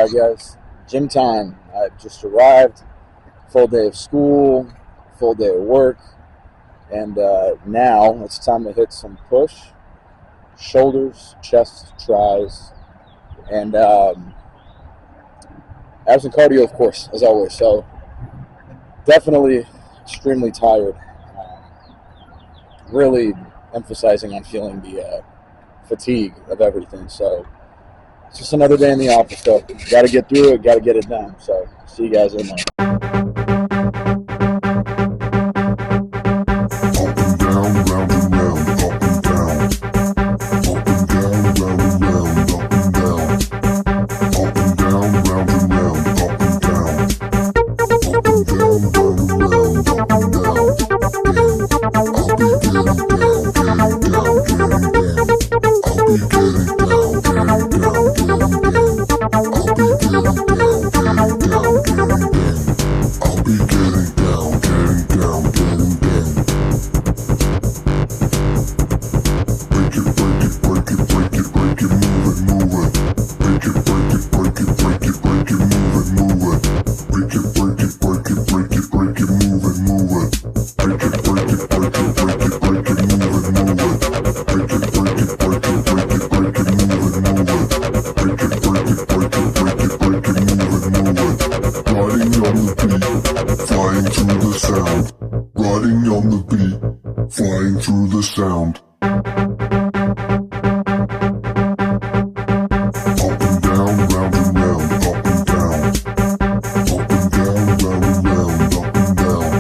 Alright guys, gym time. I've just arrived, full day of school, full day of work, and now it's time to hit some push, shoulders, chest, tris, and abs and cardio, of course, as always. So definitely extremely tired. Really emphasizing on feeling the fatigue of everything. So it's just another day in the office, though. Got to get through it, got to get it done. So see you guys in a moment. Riding on the beat, flying through the sound. Up and down, round and round, up and down. Up and down, round and round, up and down.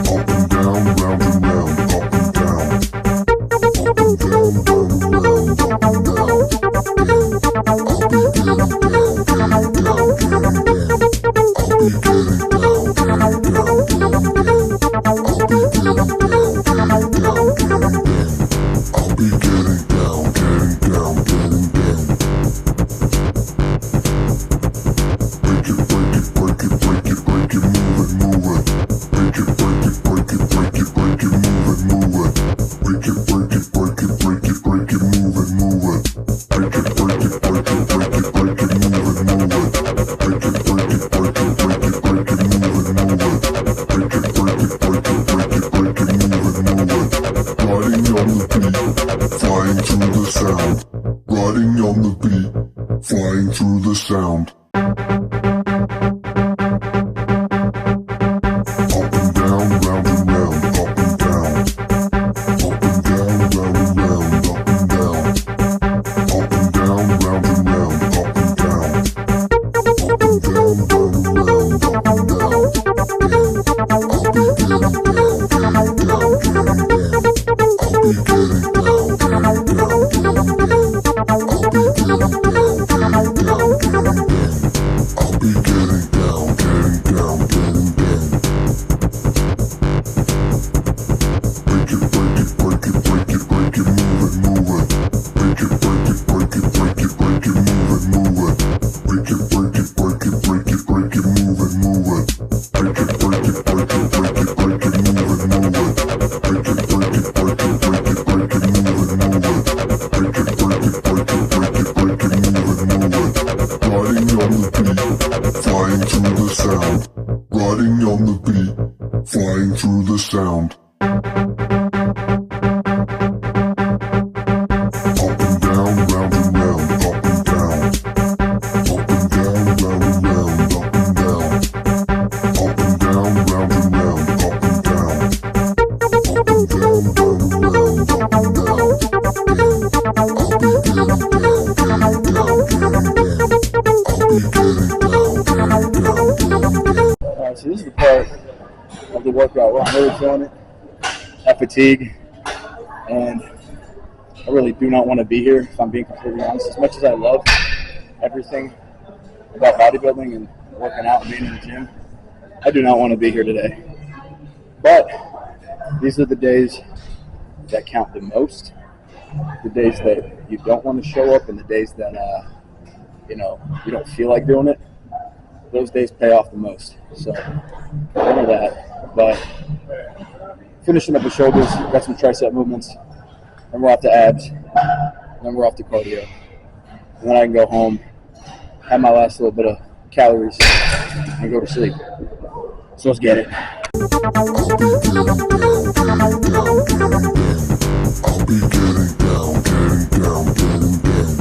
Up and down, round and round, up and down. Up and down, round and round, up and down. I'll be getting down, getting down, getting down. I'll be getting down, getting down, getting down. I'll be getting down, getting down, getting down. I'll be getting down, getting down, getting down. Break it, break it, break it, break it, break it, move it, move it. Break it, break it, break it, break it, break it, move it, move it. Break it, break it, break it, break it, break it, move it, move it. Break it, break it, break it, break it, break it, move it, move it. Break it, break it, break it, break it, break it, move it, move it. Break it, break it, break it, break it, break it, move it, move it. Riding on the beat, flying through the sound. Riding on the beat, flying through the sound. Up and down, round and round, up and down. Up and down, round and round, up and down. Up and down, round and round, up and down. Up and down, round and round, up and down. I'll be getting down, getting down, getting down. I'll be getting down, getting down, getting down. I'll be getting down, getting down, getting down. I'll be getting down, getting down, getting down. Break it, break it, break it, break it, break it, move it, move it. Break it, break it, break it, break it, break it, move it, move it. Break it, break it, break it, break it, break it, move it, move it. Break it, break it, break it, break it, break it, move it, move it. Break it, break it, break it, break it, break it, move it, move it. Break it, break it, break it, break it, break it, move it, move it. Riding on the beat, flying through the sound. Riding on the beat, flying through the sound. Up and down, round and round, up and down. Up and down, round and round, up and down. Up and down, round and round, up and down. Up and down, round and round, up and down. I'll be getting down, getting down, getting down. I'll be getting down, getting down, getting down. Alright, so this is the part of the workout where I'm really feeling it. That fatigue, and I really do not want to be here, if I'm being completely honest. As much as I love everything about bodybuilding and working out and being in the gym, I do not want to be here today. But these are the days that count the most, the days that you don't want to show up, and the days that you don't feel like doing it. Those days pay off the most. So remember that. But finishing up the shoulders, got some tricep movements, then we're off to abs, then we're off to cardio. And then I can go home, have my last little bit of calories, and go to sleep. So let's get it. I'll be getting down, getting down, getting down.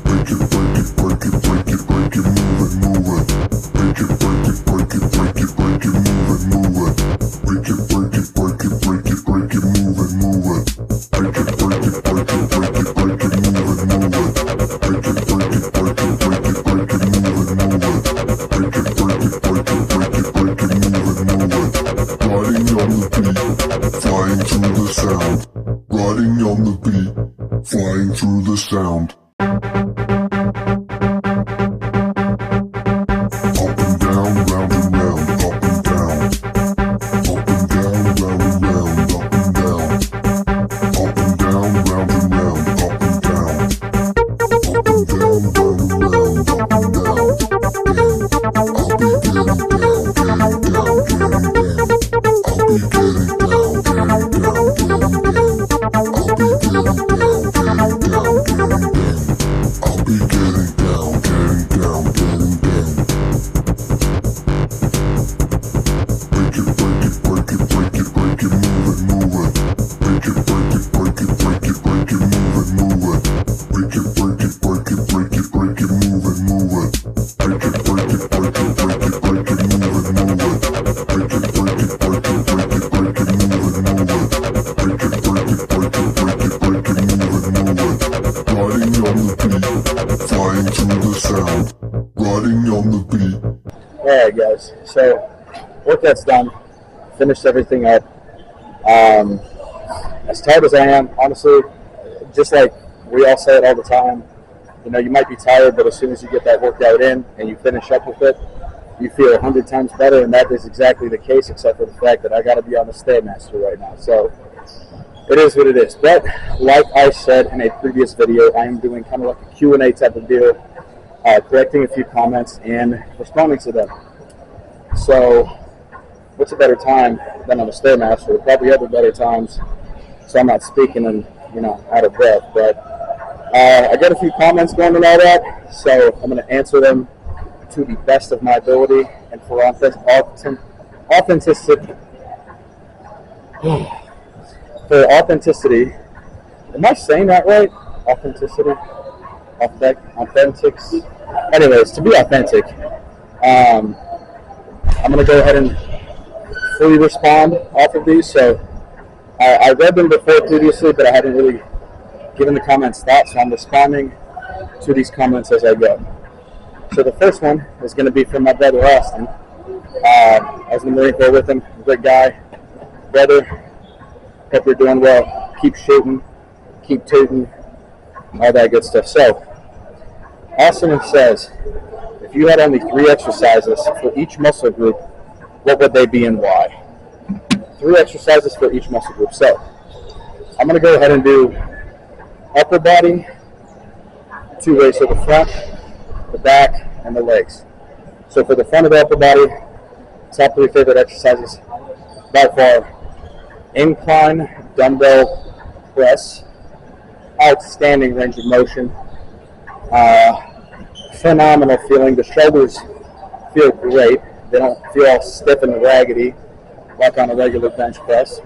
Break it, break it, break it, break it, break it, move it, move it. Break it, break it, break it, break it, break it, move it, move it. Break it, break it, break it, break it, break it, move it, move it. Break it, break it, break it, break it, break it, move it, move it. Break it, break it, break it, break it, break it, move it, move it. Break it, break it, break it, break it, break it, move it, move it. Riding on the beat, flying through the sound. Riding on the beat, flying through the sound. Up and down, round and round, up and down. Up and down, round and round, up and down. Up and down, round and round, up and down. Up and down, round and round, up and down. I'll be getting down, getting down, getting down. I'll be getting down, getting down, getting down. I'll be getting down, getting down, getting down. I'll be getting down, getting down, getting down. Break it, break it, break it, break it, break it, move it, move it. Break it, break it, break it, break it, break it, move it, move it. Break it, break it, break it, break it, break it, move it, move it. Break it, break it, break it, break it, break it, move it, move it. Break it, break it, break it, break it, break it, move it, move it. Break it, break it, break it, break it, break it, move it, move it. Riding on the beat, flying through the sound. Riding on the beat. Alright guys, so workout's done. Finished everything up. As tired as I am, honestly, just like we all say it all the time, you know, you might be tired, but as soon as you get that workout in and you finish up with it, you feel 100 times better, and that is exactly the case, except for the fact that I got to be on the Stairmaster right now. So it is what it is. But like I said in a previous video, I am doing kind of like a Q&A type of deal, correcting a few comments and responding to them. So what's a better time than on the Stairmaster? There probably other better times, so I'm not speaking and, you know, out of breath. But I got a few comments going and all that, so I'm going to answer them to the best of my ability and for authenticity. For authenticity, am I saying that right? Authenticity? Authentic? Anyways, to be authentic, I'm going to go ahead and fully respond off of these. So I read them before previously, but I hadn't really given the comments thought, so I'm responding to these comments as I go. So the first one is going to be from my brother Austin. I was in the Marine Corps with him, great guy, brother. Hope you're doing well. Keep shooting, keep tooting, all that good stuff. So Austin says, if you had only 3 exercises for each muscle group, what would they be and why? 3 exercises for each muscle group. So I'm going to go ahead and do upper body 2 ways, so the front, the back, and the legs. So for the front of the upper body, top 3 favorite exercises by far: incline dumbbell press, outstanding range of motion, phenomenal feeling. The shoulders feel great. They don't feel all stiff and raggedy like on a regular bench press.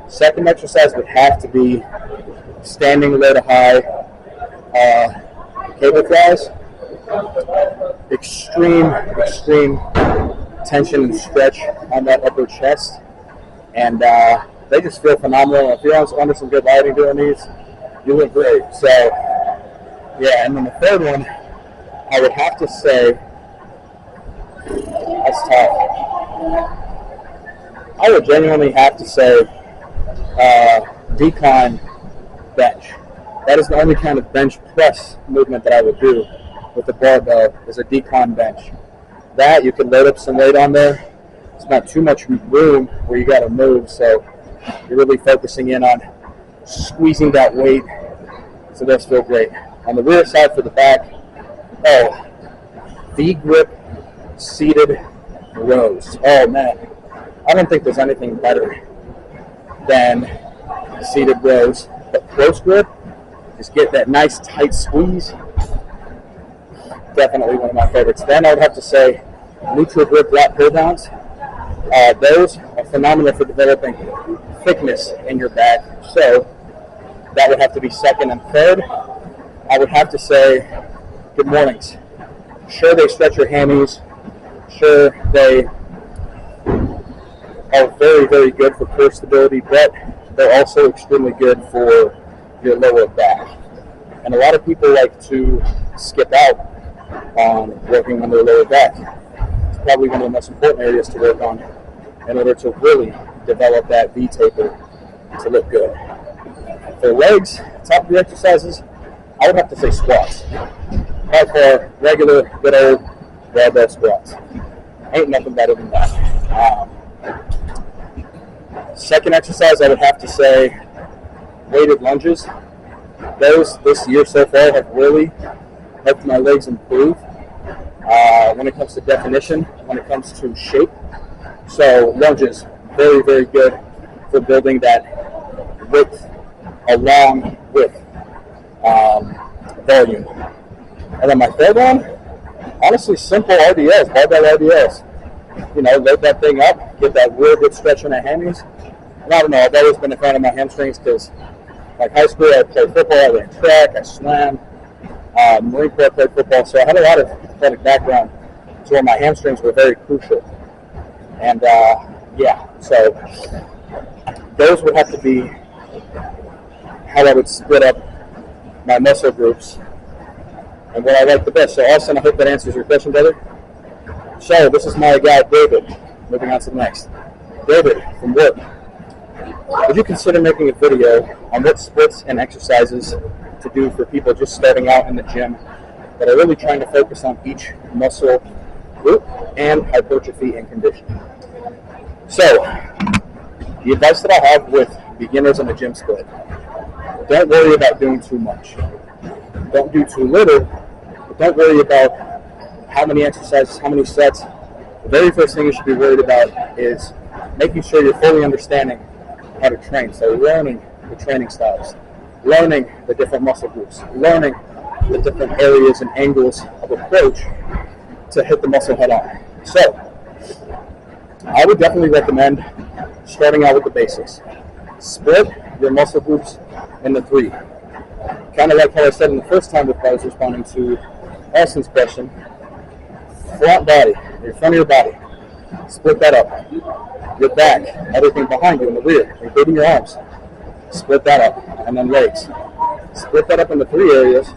Second exercise would have to be standing low to high cable flies. Extreme tension and stretch on that upper chest, and they just feel phenomenal. If you're under some good lighting doing these, you look great. So yeah, and then the third one, I would have to say, that's tough. I would genuinely have to say decline bench. That is the only kind of bench press movement that I would do with the barbell, is a decline bench. That you can load up some weight on there. It's not too much room where you got to move, so you're really focusing in on squeezing that weight, so those feel great. On the rear side for the back, V-grip seated rows. Oh man, I don't think there's anything better than seated rows. But close grip, Just get that nice tight squeeze. Definitely one of my favorites. Then I would have to say neutral grip lat pull downs. Those are phenomenal for developing thickness in your back. So that would have to be second. And third, I would have to say good mornings. Sure, they stretch your hammies. Sure, they are very, very good for core stability, but they're also extremely good for your lower back. And a lot of people like to skip out on working on their lower back. It's probably one of the most important areas to work on in order to really develop that V taper to look good. For legs, top 3 exercises, I would have to say squats. By far, regular, good old barbell squats. Ain't nothing better than that. Second exercise, I would have to say weighted lunges. Those this year so far have really helped my legs improve when it comes to definition, when it comes to shape. So lunges, very, very good for building that width along with volume. And then my third one, honestly, simple RDLs, barbell RDLs. Load that thing up, get that real good stretch in the hammies. And I don't know, I've always been a fan of my hamstrings because, like high school, I played football, I ran track, I swam, Marine Corps, I played football, so I had a lot of athletic background to where my hamstrings were very crucial. And so those would have to be how I would split up my muscle groups and what I like the best. So Austin, I hope that answers your question, brother. So this is my guy, David. Moving on to the next. David, from work. Would you consider making a video on what splits and exercises to do for people just starting out in the gym that are really trying to focus on each muscle group and hypertrophy and conditioning? So, the advice that I have with beginners in the gym split, don't worry about doing too much. Don't do too little, but don't worry about how many exercises, how many sets. The very first thing you should be worried about is making sure you're fully understanding how to train. So learning the training styles, learning the different muscle groups, learning the different areas and angles of approach to hit the muscle head on. So I would definitely recommend starting out with the basics. Split your muscle groups into 3. Kind of like how I said in the first time that I was responding to Austin's question. Front body, your front of your body, split that up. Your back, everything behind you in the rear, including your arms, split that up. And then legs. Split that up into 3 areas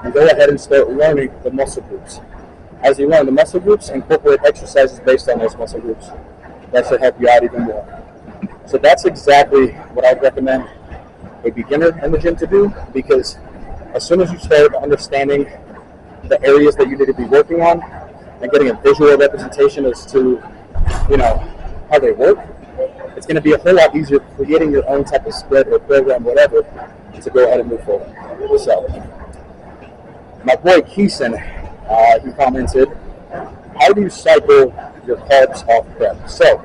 and go ahead and start learning the muscle groups. As you learn the muscle groups, incorporate exercises based on those muscle groups. That should help you out even more. So that's exactly what I'd recommend a beginner in the gym to do, because as soon as you start understanding the areas that you need to be working on and getting a visual representation as to, how they work, it's going to be a whole lot easier creating your own type of split or program, whatever, to go ahead and move forward. So, my boy Keeson, he commented, how do you cycle your carbs off prep? So,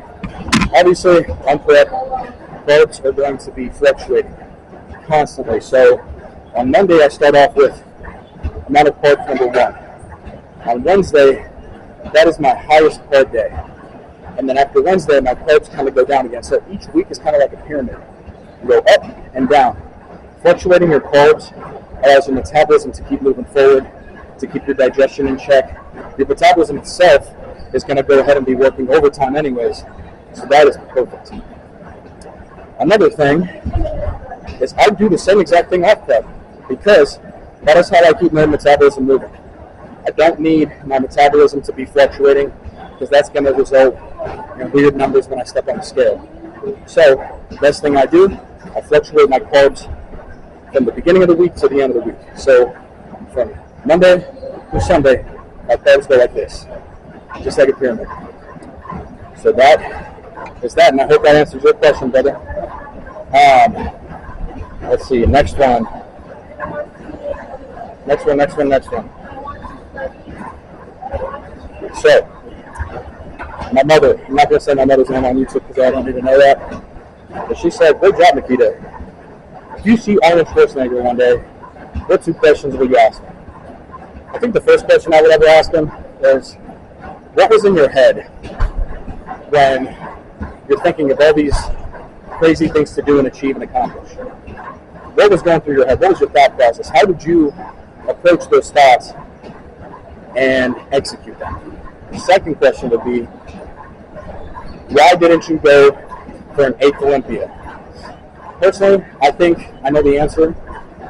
obviously, on prep, carbs are going to be fluctuating constantly. So, on Monday, I start off with amount of carbs number 1. On Wednesday, that is my highest carb day. And then after Wednesday, my carbs kind of go down again. So each week is kind of like a pyramid. You go up and down. Fluctuating your carbs allows your metabolism to keep moving forward, to keep your digestion in check. Your metabolism itself is going to go ahead and be working overtime anyways. So that is perfect. Another thing is I do the same exact thing off prep, because that is how I keep my metabolism moving. I don't need my metabolism to be fluctuating, because that's going to result in weird numbers when I step on the scale. So the best thing I do, I fluctuate my carbs from the beginning of the week to the end of the week. So from Monday to Sunday, my carbs go like this, just like a pyramid. So that is that, and I hope that answers your question, brother. Let's see, next one. So, my mother, I'm not going to say my mother's name on YouTube because I don't even know that, but she said, great job, Nikita. If you see Arnold Schwarzenegger one day, what two questions would you ask him? I think the first question I would ever ask him is, what was in your head when you're thinking of all these crazy things to do and achieve and accomplish? What was going through your head? What was your thought process? How did you approach those thoughts and execute them? The second question would be, why didn't you go for an 8th Olympia? Personally, I think I know the answer.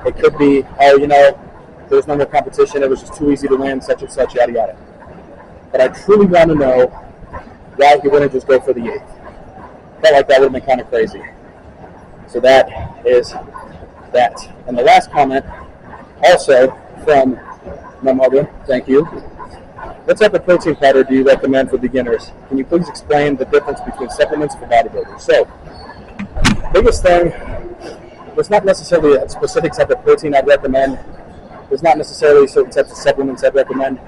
It could be, oh, there was no more competition. It was just too easy to win, such and such, yada, yada. But I truly want to know why he wouldn't just go for the 8th. Felt like that would have been kind of crazy. So that is that. And the last comment, also from my mother, thank you. What type of protein powder do you recommend for beginners? Can you please explain the difference between supplements for bodybuilders? So, biggest thing, there's not necessarily a specific type of protein I'd recommend. There's not necessarily certain types of supplements I'd recommend,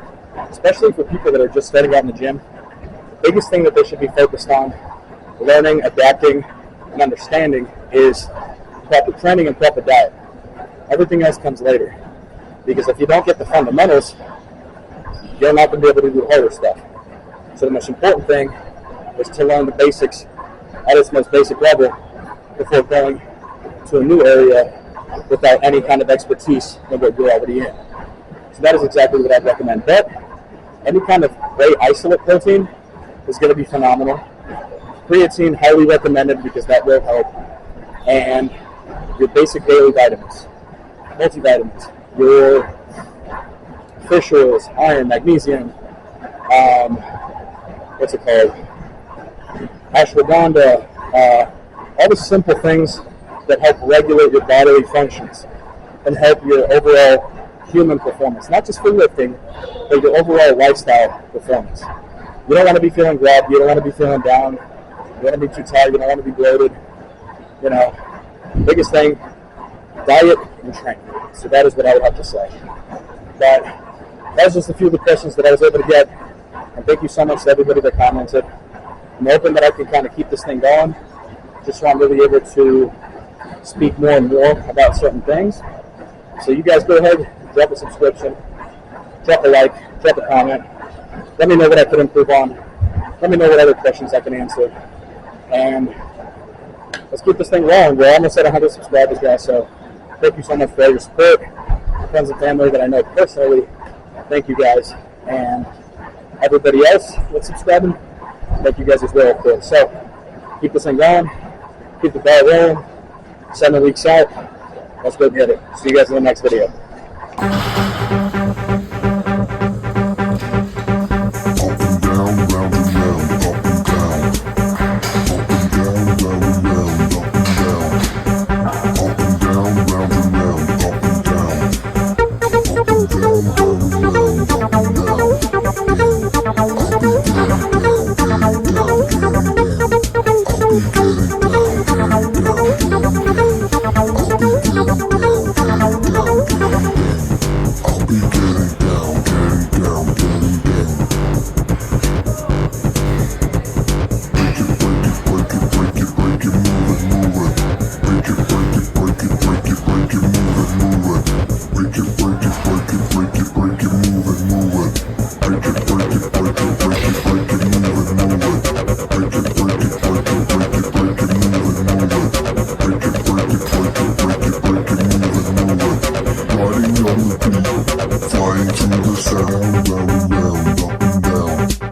especially for people that are just starting out in the gym. The biggest thing that they should be focused on, learning, adapting, and understanding is proper training and proper diet. Everything else comes later. Because if you don't get the fundamentals, you're not going to be able to do the harder stuff. So the most important thing is to learn the basics at its most basic level before going to a new area without any kind of expertise in what you're already in. So that is exactly what I'd recommend. But any kind of whey isolate protein is going to be phenomenal. Creatine, highly recommended because that will help. And your basic daily vitamins, multivitamins, your fish oils, iron, magnesium, ashwagandha, all the simple things that help regulate your bodily functions and help your overall human performance, not just for lifting, but your overall lifestyle performance. You don't want to be feeling groggy, you don't want to be feeling down, you don't want to be too tired, you don't want to be bloated. Biggest thing, diet and training. So that is what I would have to say. But that was just a few of the questions that I was able to get. And thank you so much to everybody that commented. I'm hoping that I can kind of keep this thing going, just so I'm really able to speak more and more about certain things. So you guys go ahead, drop a subscription, drop a like, drop a comment. Let me know what I could improve on. Let me know what other questions I can answer. And let's keep this thing rolling. We're almost at 100 subscribers, guys. So thank you so much for all your support. Friends and family that I know personally, thank you guys. And everybody else that's subscribing, thank you guys as well, of course. So keep this thing going. Keep the ball rolling. 7 weeks out. Let's go get it. See you guys in the next video. Flying to the sound, round and round, up and down.